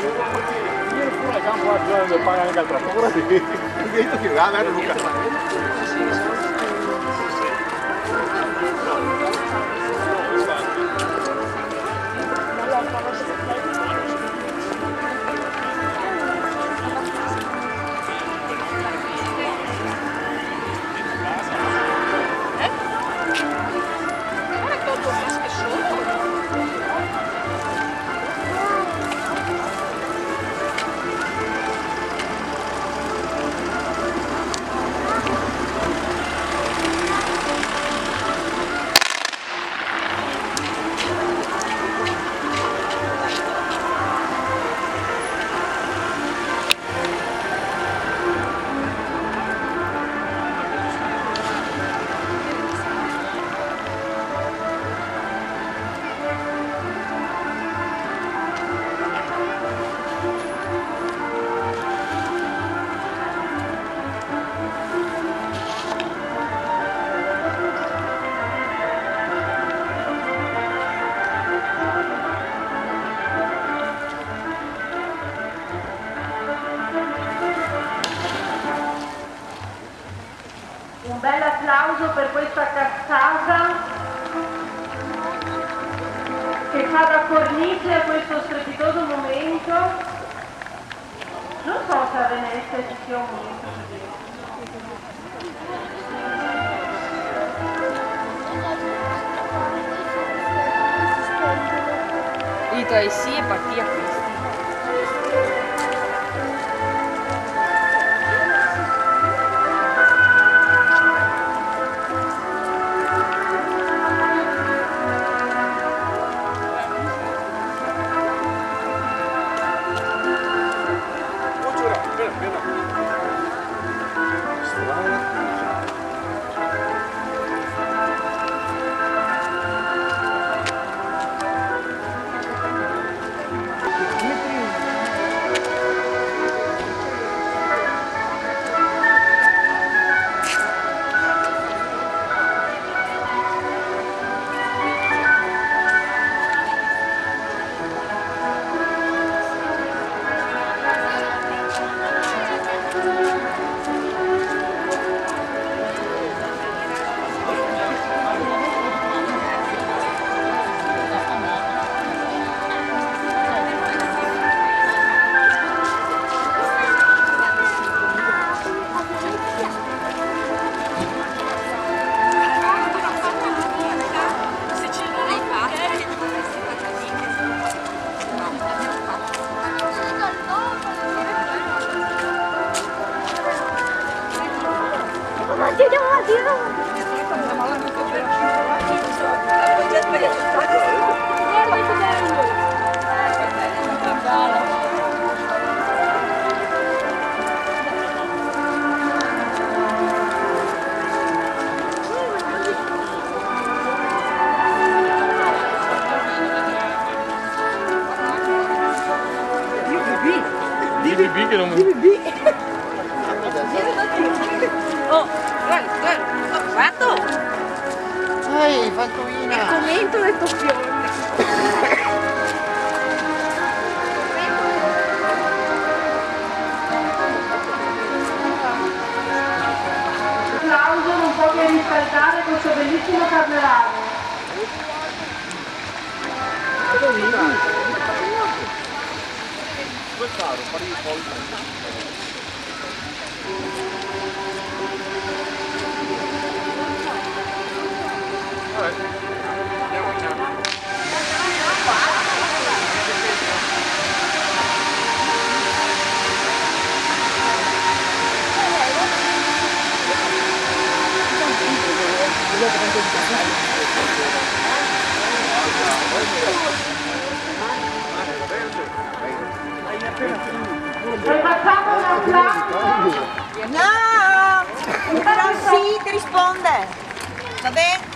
Ieri fuori al campo a giocare del pane anche al trattore. Ho detto che va, vero Luca? Un bel applauso per questa cazzata che fa da cornice a questo strepitoso momento. Non so se a Venezia ci sia un momento così. Dito ai sì e partì a questo. DVB che non... Oh, guarda, oh, fatto! Ehi, fantomina! Il commento del toppione! L'applauso non può che riscaldare questo bellissimo carnevale. Quel caro, fare i polli. Facciamo un applauso. No! Però sì, ti risponde. Va bene?